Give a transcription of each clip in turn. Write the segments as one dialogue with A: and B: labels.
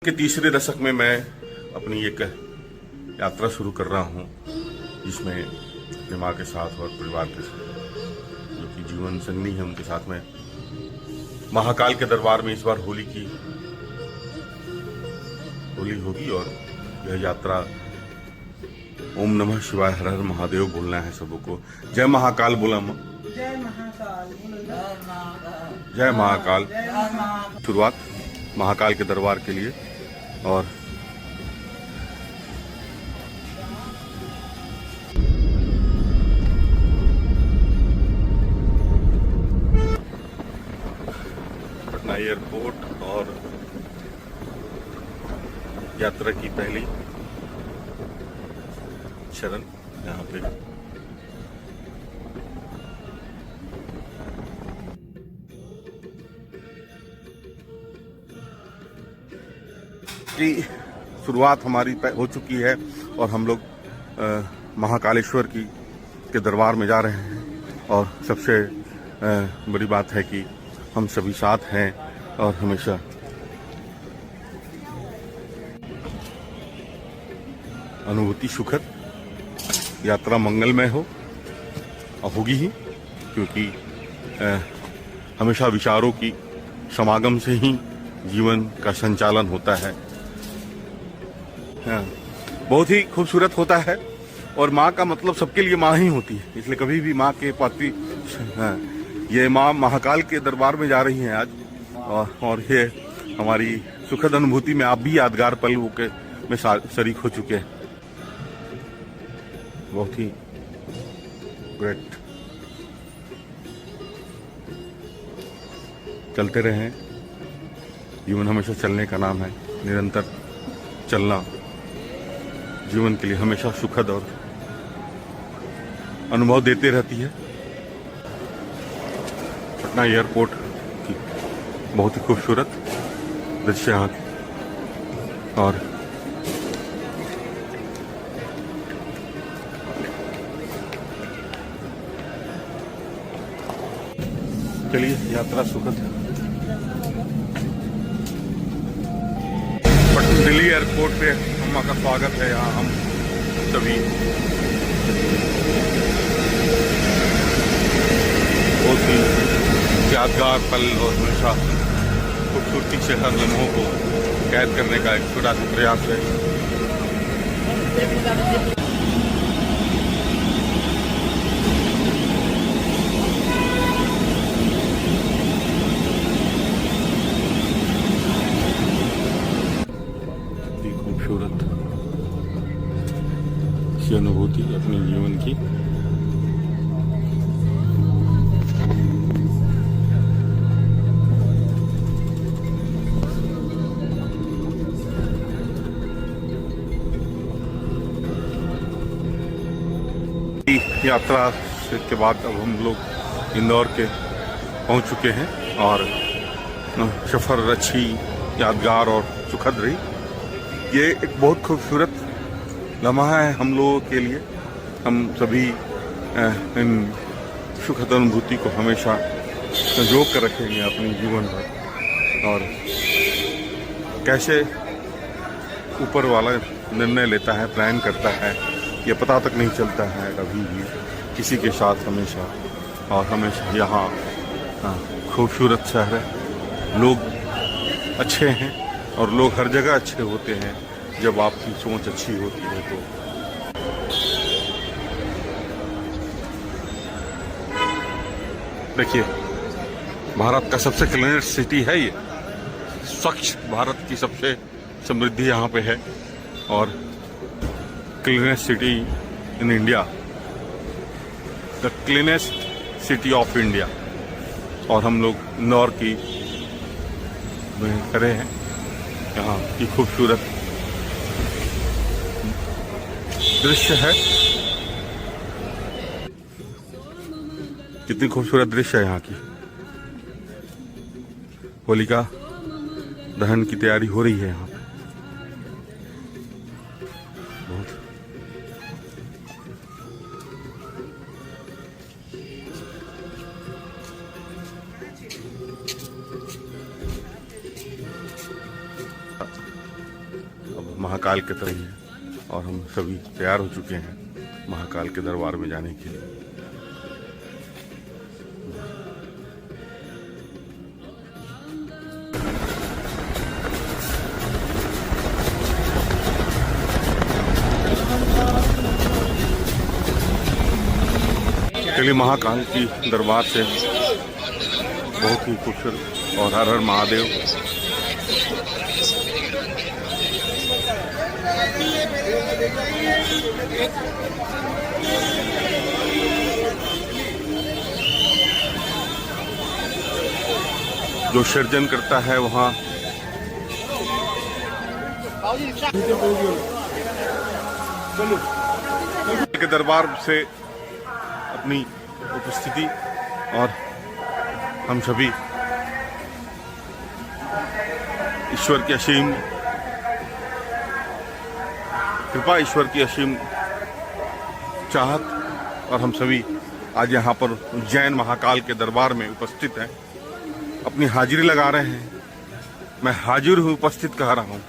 A: के तीसरे दशक में मैं अपनी एक यात्रा शुरू कर रहा हूं, जिसमें अपने माँ के साथ और परिवार के साथ जो कि जीवन संगनी है उनके साथ में महाकाल के दरबार में इस बार होली होगी। और यह यात्रा ओम नमः शिवाय हर हर महादेव बोलना है सबको। जय महाकाल बोला माँ।
B: जय महाकाल।
A: जय महाकाल। शुरुआत महाकाल के दरबार के लिए। और पटना एयरपोर्ट और यात्रा की पहली चरण यहाँ पे की शुरुआत हमारी हो चुकी है और हम लोग महाकालेश्वर के दरबार में जा रहे हैं। और सबसे बड़ी बात है कि हम सभी साथ हैं और हमेशा अनुभूति सुखद, यात्रा मंगलमय हो और होगी ही, क्योंकि हमेशा विचारों की समागम से ही जीवन का संचालन होता है। हाँ, बहुत ही खूबसूरत होता है। और माँ का मतलब सबके लिए माँ ही होती है, इसलिए कभी भी माँ के प्रति ये माँ महाकाल के दरबार में जा रही हैं आज। और ये हमारी सुखद अनुभूति में आप भी यादगार पल के में शरीक हो चुके हैं। बहुत ही ग्रेट। चलते रहें, जीवन हमेशा चलने का नाम है। निरंतर चलना जीवन के लिए हमेशा सुखद और अनुभव देते रहती है। पटना एयरपोर्ट की बहुत ही खूबसूरत दृश्य यहाँ की। और चलिए, यात्रा सुखद है। दिल्ली एयरपोर्ट पे अम्मा का स्वागत है। यहाँ हम सभी बहुत ही यादगार पल और हमेशा खूबसूरती से हर लम्हों को कैद करने का एक छोटा सा प्रयास है। खूबसूरत सी अनुभूति अपने जीवन की। यात्रा के बाद अब हम लोग इंदौर के पहुंच चुके हैं और सफर अच्छी, यादगार और सुखद रही। ये एक बहुत खूबसूरत लम्हा है हम लोगों के लिए। हम सभी इन सुखद अनुभूति को हमेशा संजो कर रखेंगे अपने जीवन भर। और कैसे ऊपर वाला निर्णय लेता है, प्लान करता है, ये पता तक नहीं चलता है कभी भी किसी के साथ हमेशा। और हमेशा यहाँ खूबसूरत शहर है, लोग अच्छे हैं और लोग हर जगह अच्छे होते हैं जब आपकी सोच अच्छी होती है। तो देखिए, भारत का सबसे क्लीनेस्ट सिटी है ये। स्वच्छ भारत की सबसे समृद्धि यहाँ पे है और cleanest city in India, the cleanest city of India. और हम लोग इंदौर की खड़े हैं। यहाँ की खूबसूरत दृश्य है। कितनी खूबसूरत दृश्य है यहाँ की। होलिका दहन की तैयारी हो रही है यहाँ पे। बहुत अब महाकाल के तरह ही है और हम सभी तैयार हो चुके हैं महाकाल के दरबार में जाने के लिए। चलिए महाकाल की दरबार से बहुत ही खूबसूरत और हर हर महादेव। जो सृजन करता है वहाँ के दरबार से अपनी उपस्थिति और हम सभी ईश्वर की असीम कृपा, ईश्वर की असीम चाहत और हम सभी आज यहाँ पर उज्जैन महाकाल के दरबार में उपस्थित हैं, अपनी हाजिरी लगा रहे हैं। मैं हाजिर हूँ, उपस्थित कह रहा हूँ।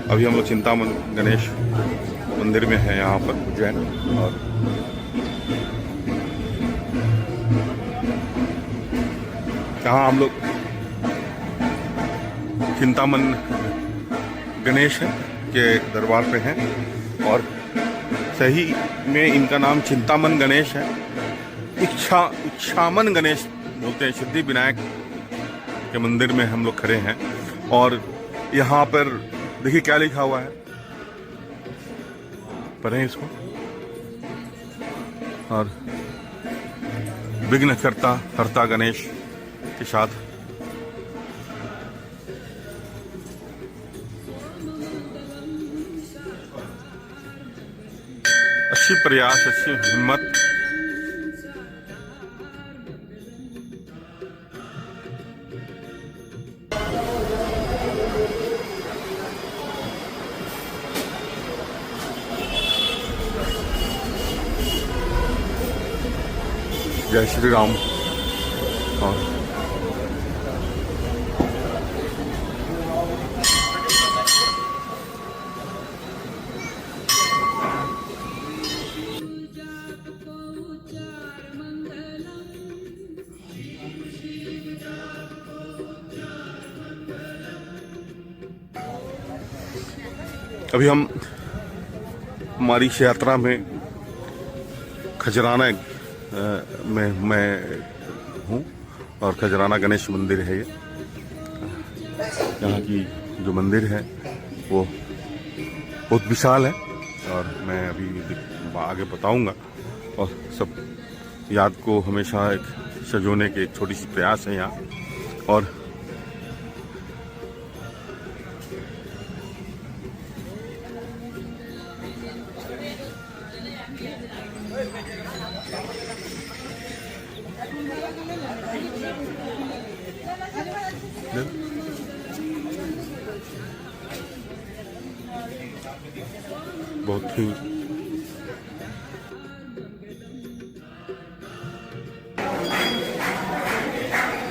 A: अभी हम लोग चिंतामन गणेश मंदिर में हैं यहाँ पर उज्जैन, और यहाँ हम लोग चिंतामन गणेश के दरबार पे हैं और सही में इनका नाम चिंतामन गणेश है। इच्छामन गणेश बोलते हैं। सिद्धि विनायक के मंदिर में हम लोग खड़े हैं और यहाँ पर देखिए क्या लिखा हुआ है, पढ़ें इसको। और विघ्न हर्ता गणेश के साथ अच्छी प्रयास, अच्छी हिम्मत, जय श्री राम। और अभी हम हमारी इस यात्रा में खजराना में मैं हूँ और खजराना गणेश मंदिर है ये। यहाँ की जो मंदिर है वो बहुत विशाल है और मैं अभी आगे बताऊंगा। और सब याद को हमेशा एक सजोने के एक छोटी सी प्रयास है यहाँ। और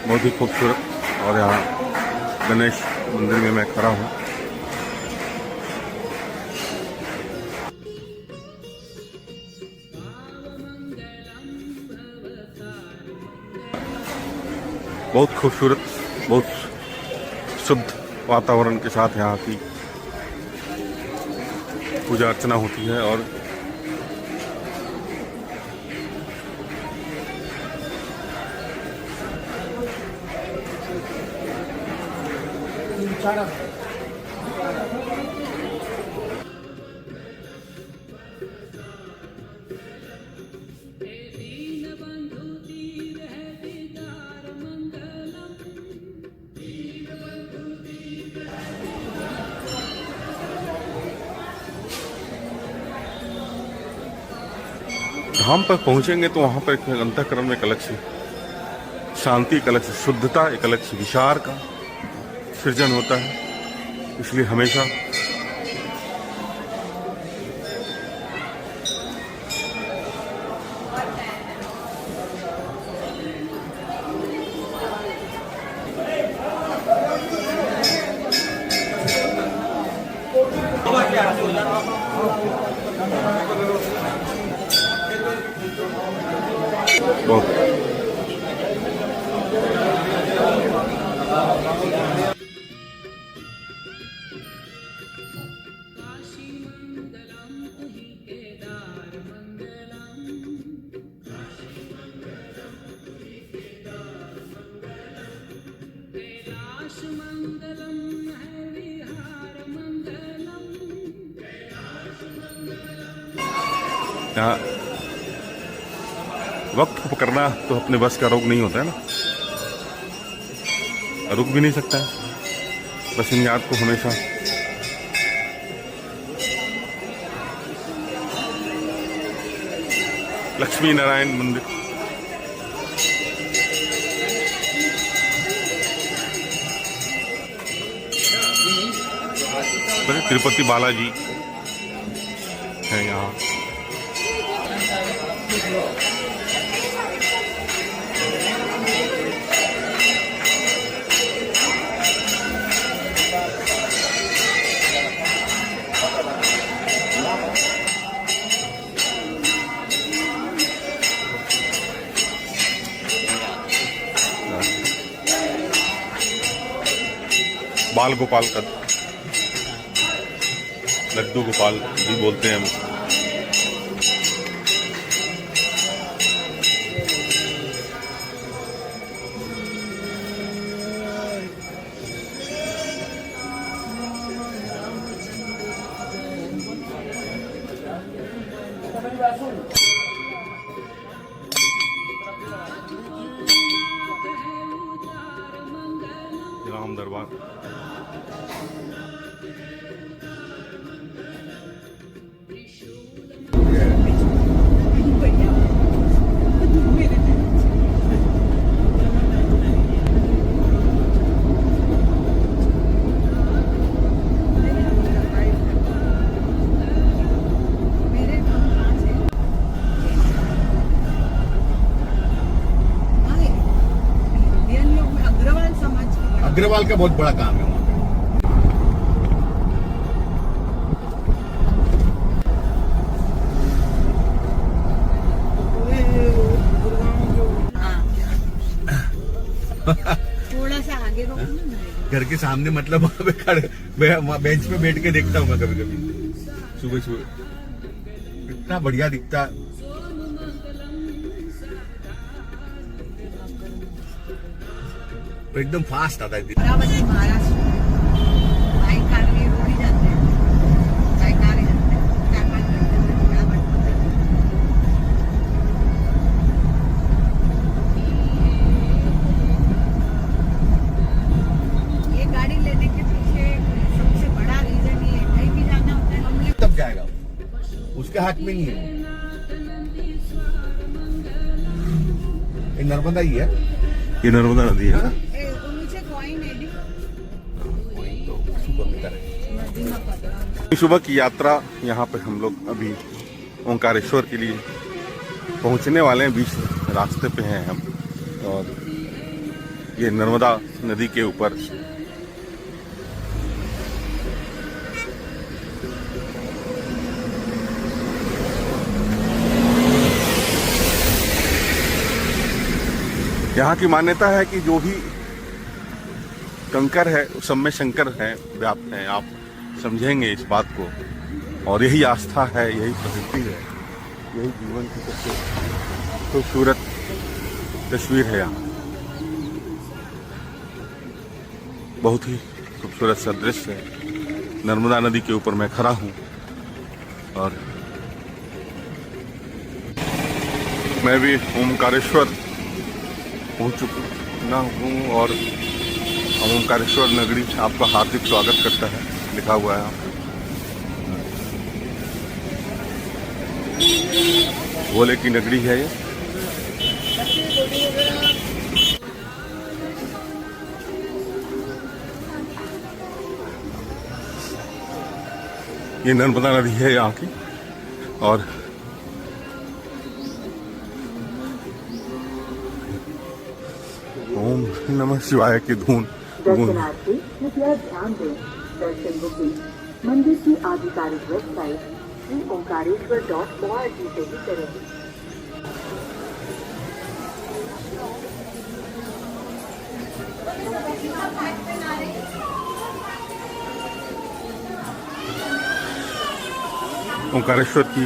A: बहुत ही खूबसूरत, और यहाँ गणेश मंदिर में मैं खड़ा हूँ। बहुत खूबसूरत, बहुत शुद्ध वातावरण के साथ यहाँ की पूजा अर्चना होती है। और धाम पर पहुंचेंगे तो वहां पर एक अंतःकरण में एक अलग सी शांति, एक अलग सी शुद्धता, एक अलग सी विचार का सृजन होता है। इसलिए हमेशा बहुत यहाँ वक्त पकड़ना तो अपने बस का रोग नहीं होता है ना, रुक भी नहीं सकता है। बस इन याद को हमेशा लक्ष्मी नारायण मंदिर, तिरुपति बालाजी है यहाँ। बाल गोपाल का लड्डू गोपाल भी बोलते हैं हम। राम दरबार
B: अग्रवाल का बहुत बड़ा काम है वहाँ
C: पे। थोड़ा सा आगे रोको ना।
B: घर के सामने, मतलब वहाँ पे खड़े बेंच पे बैठ के देखता हूँ मैं कभी कभी सुबह सुबह, इतना बढ़िया दिखता। एकदम फास्ट आता है।
C: महाराष्ट्र बाइक कार में रोड ही जाते हैं, बाइक कार ही जाते हैं, 4-5 घंटे में थोड़ा बढ़ता है। ये गाड़ी लेने के पीछे सबसे बड़ा रीजन ये, कहीं भी जाना होता है हम लोग
B: तब जाएगा, उसके हाथ में नहीं है। ये नर्मदा ही है,
A: ये नर्मदा नदी है। सुबह की यात्रा यहाँ पे हम लोग अभी ओंकारेश्वर के लिए पहुँचने वाले हैं। बीच रास्ते पे हैं हम, और ये नर्मदा नदी के ऊपर यहाँ की मान्यता है कि जो भी कंकर है उस सब में शंकर है, व्याप्त है। आप समझेंगे इस बात को, और यही आस्था है, यही प्रकृति है, यही जीवन की सबसे खूबसूरत तस्वीर है। यहाँ बहुत ही खूबसूरत सा दृश्य है। नर्मदा नदी के ऊपर मैं खड़ा हूँ और मैं भी ओंकारेश्वर पहुँच चुका हूँ, और ओंकारेश्वर नगरी आपका हार्दिक स्वागत करता है, लिखा हुआ है। भोले की नगरी है ये। ये नर्मदा नदी है यहाँ की। और ओम नमः शिवाय की धुन
D: दर्शनार्थी कृपया ध्यान दें, दर्शन बुकिंग मंदिर की आधिकारिक वेबसाइट श्रीओंकारेश्वर.org से ही करें।
A: ओंकारेश्वर की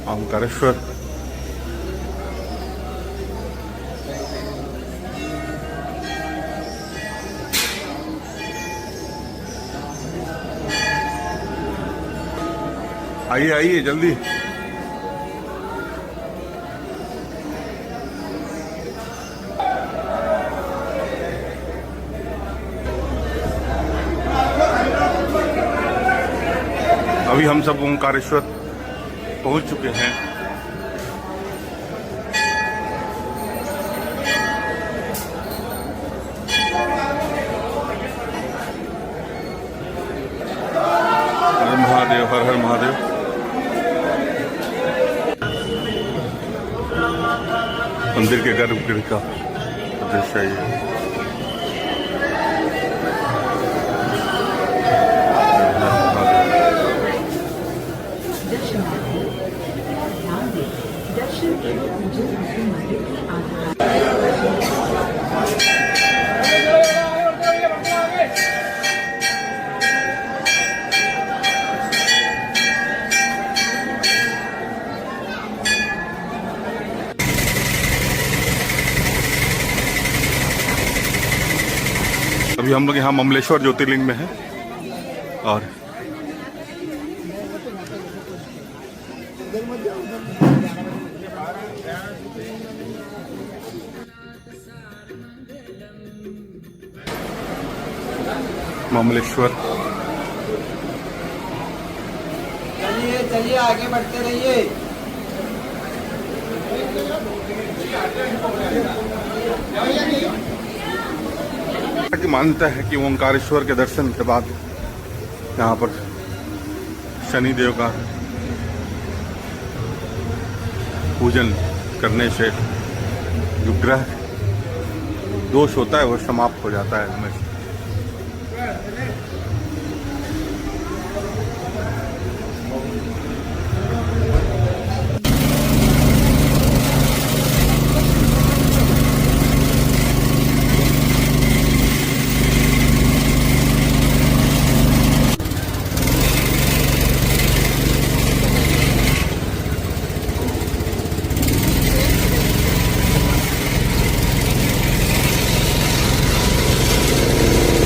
A: ओंकारेश्वर आइए आइए जल्दी। अभी हम सब ओंकारेश्वर पहुंच चुके हैं। हर महादेव, हर हर महादेव। मंदिर के गर्भगृह का दृश्य है। अभी हम लोग यहाँ ममलेश्वर ज्योतिर्लिंग में हैं और ममलेश्वर
E: चलिए चलिए आगे बढ़ते रहिए।
A: की मान्यता है कि ओंकारेश्वर के दर्शन के बाद यहाँ पर शनिदेव का पूजन करने से जो ग्रह दोष होता है वो समाप्त हो जाता है हमेशा।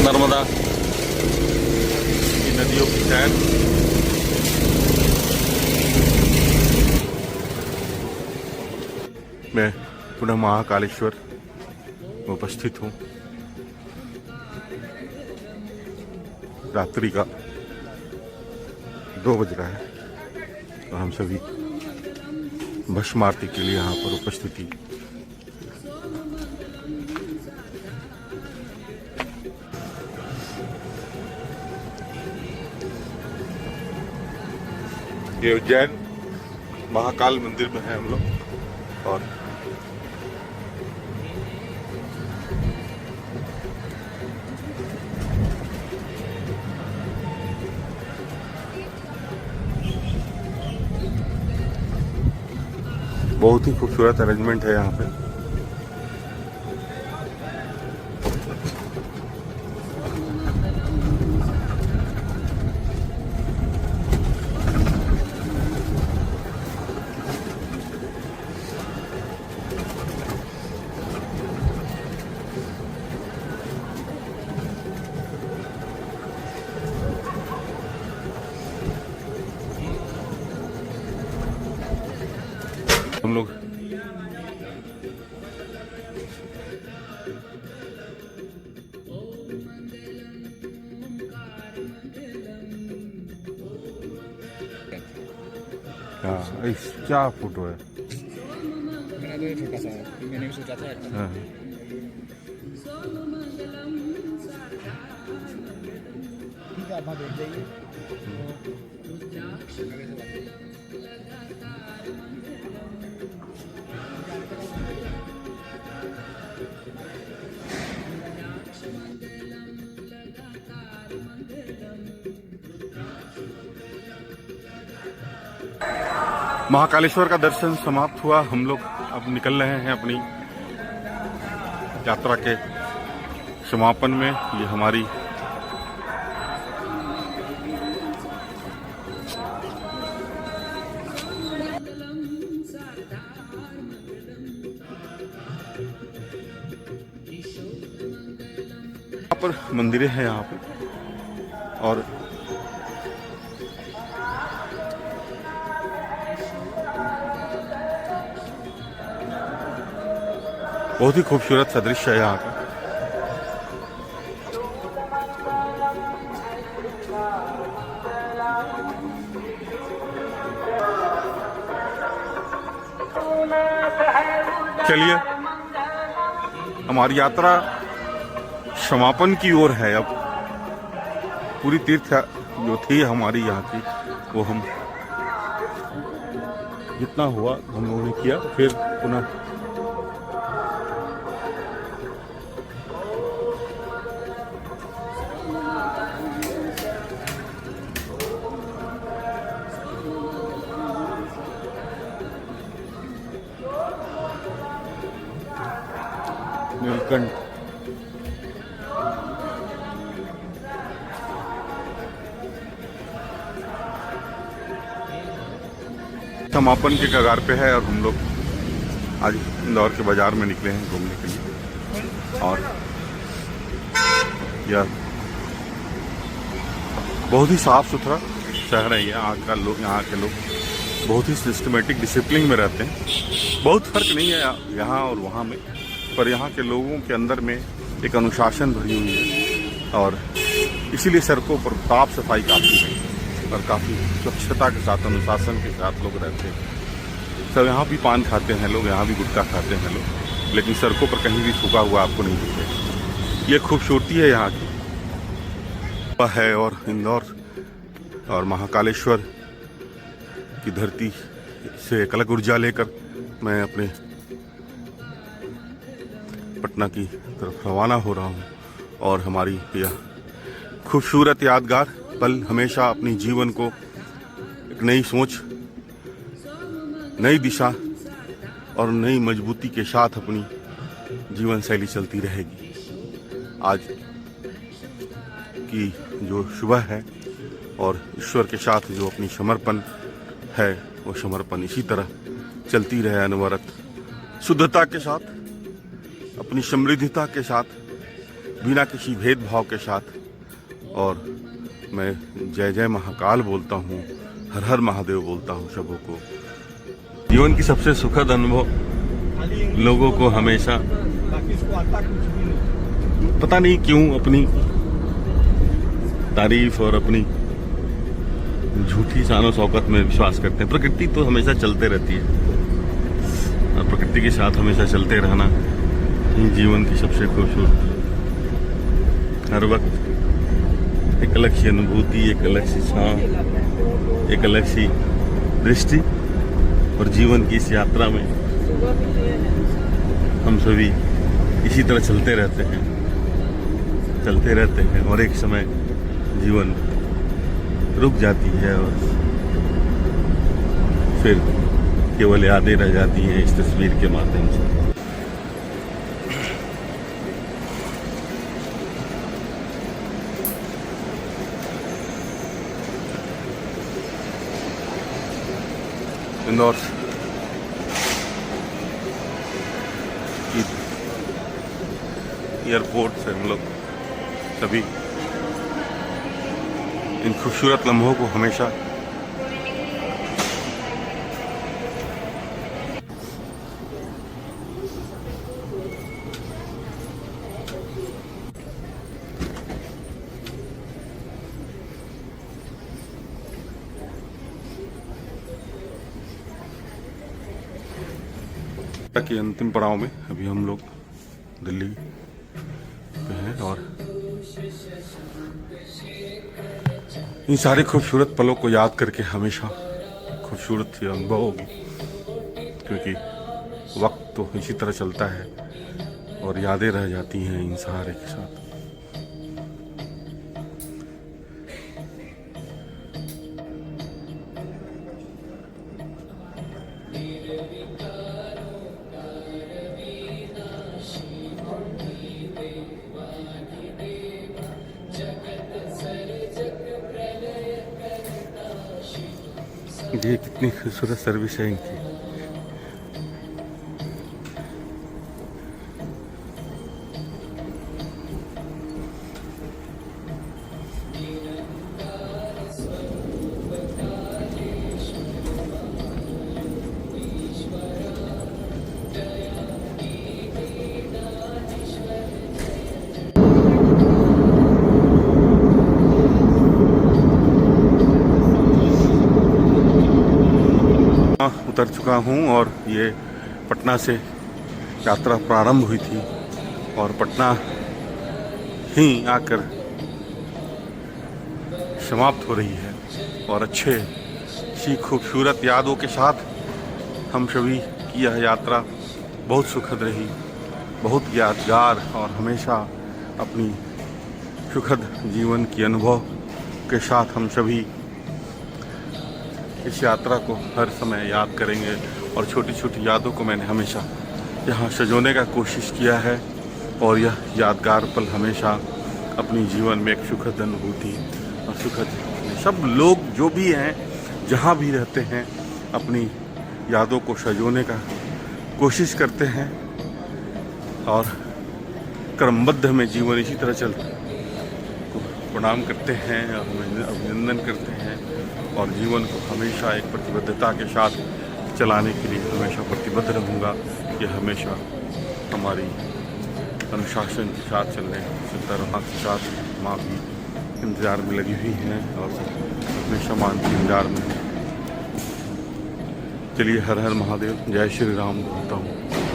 A: नर्मदा की नदियों की सैर मैं पुनः महाकालेश्वर उपस्थित हूँ। रात्रि का 2 बज रहा है और हम सभी भस्म आरती के लिए यहाँ पर उपस्थिति। ये उज्जैन महाकाल मंदिर में है हम लोग और बहुत ही खूबसूरत अरेंजमेंट है यहाँ पे। हाँ, क्या फोटो है।
E: मेरा तो ये छोटा सा है, मैंने भी सोचा था।
A: हाँ।
E: ठीक है, आप वहाँ बैठ जाइए।
A: महाकालेश्वर का दर्शन समाप्त हुआ। हम लोग अब निकल रहे हैं अपनी यात्रा के समापन में। ये हमारी यहाँ पर मंदिरें हैं यहाँ पे, और बहुत ही खूबसूरत सा दृश्य है यहाँ का। चलिए, हमारी यात्रा समापन की ओर है। अब पूरी तीर्थ जो थी हमारी यहाँ की, वो हम जितना हुआ हम लोगों ने किया। फिर पुनः नीलकंठ समापन के कगार पे है, और हम लोग आज इंदौर के बाजार में निकले हैं घूमने के लिए। और यह बहुत ही साफ सुथरा शहर है। यहाँ के लोग बहुत ही सिस्टमेटिक डिसिप्लिन में रहते हैं। बहुत फर्क नहीं है यहाँ और वहाँ में, पर यहाँ के लोगों के अंदर में एक अनुशासन भरी हुई है, और इसीलिए सड़कों पर साफ सफाई काफ़ी है और काफ़ी स्वच्छता के साथ, अनुशासन के साथ लोग रहते हैं। सब यहाँ भी पान खाते हैं लोग, यहाँ भी गुटखा खाते हैं लोग, लेकिन सड़कों पर कहीं भी थूका हुआ आपको नहीं दिखेगा। ये खूबसूरती है यहाँ की है। और इंदौर और महाकालेश्वर की धरती से एक अलग ऊर्जा लेकर मैं अपने पटना की तरफ रवाना हो रहा हूँ। और हमारी यह खूबसूरत यादगार पल हमेशा अपनी जीवन को एक नई सोच, नई दिशा और नई मजबूती के साथ अपनी जीवन शैली चलती रहेगी। आज की जो सुबह है और ईश्वर के साथ जो अपनी समर्पण है, वो समर्पण इसी तरह चलती रहे, अनवरत शुद्धता के साथ, अपनी समृद्धता के साथ, बिना किसी भेदभाव के साथ। और मैं जय जय महाकाल बोलता हूँ, हर हर महादेव बोलता हूँ सबों को। जीवन की सबसे सुखद अनुभव लोगों को हमेशा पता नहीं क्यों अपनी तारीफ और अपनी झूठी शानो शौकत में विश्वास करते हैं। प्रकृति तो हमेशा चलते रहती है, और प्रकृति के साथ हमेशा चलते रहना ही जीवन की सबसे खूबसूरत, हर वक्त एक अलग सी अनुभूति, एक अलग सी छांव, एक अलग सी दृष्टि। और जीवन की इस यात्रा में हम सभी इसी तरह चलते रहते हैं, और एक समय जीवन रुक जाती है और फिर केवल यादें रह जाती हैं इस तस्वीर के माध्यम से। इंदौर एयरपोर्ट से हम लोग सभी इन खूबसूरत लम्हों को हमेशा के अंतिम पड़ाव में अभी हम लोग दिल्ली पे हैं और इन सारे खूबसूरत पलों को याद करके हमेशा खूबसूरत ही अनुभव होगी, क्योंकि वक्त तो इसी तरह चलता है और यादें रह जाती हैं इन सारे के साथ। ये कितनी खूबसूरत सर्विस है इनकी। उतर चुका हूँ और ये पटना से यात्रा प्रारंभ हुई थी और पटना ही आकर समाप्त हो रही है और अच्छे सी खूबसूरत यादों के साथ हम सभी की यह यात्रा बहुत सुखद रही, बहुत यादगार और हमेशा अपनी सुखद जीवन की अनुभव के साथ हम सभी इस यात्रा को हर समय याद करेंगे। और छोटी छोटी यादों को मैंने हमेशा यहाँ सजोने का कोशिश किया है और यह यादगार पल हमेशा अपनी जीवन में एक सुखद अनुभूति और सुखद, सब लोग जो भी हैं जहाँ भी रहते हैं अपनी यादों को सजोने का कोशिश करते हैं और क्रमबद्ध में जीवन इसी तरह चलता है। प्रणाम करते हैं, अभिनंदन करते हैं और जीवन को हमेशा एक प्रतिबद्धता के साथ चलाने के लिए हमेशा प्रतिबद्ध रहूँगा। ये हमेशा हमारी अनुशासन के साथ चलने तरह के साथ माँ भी इंतज़ार में लगी हुई हैं और हमेशा माँ के इंतज़ार में। चलिए, हर हर महादेव, जय श्री राम बोलता हूँ।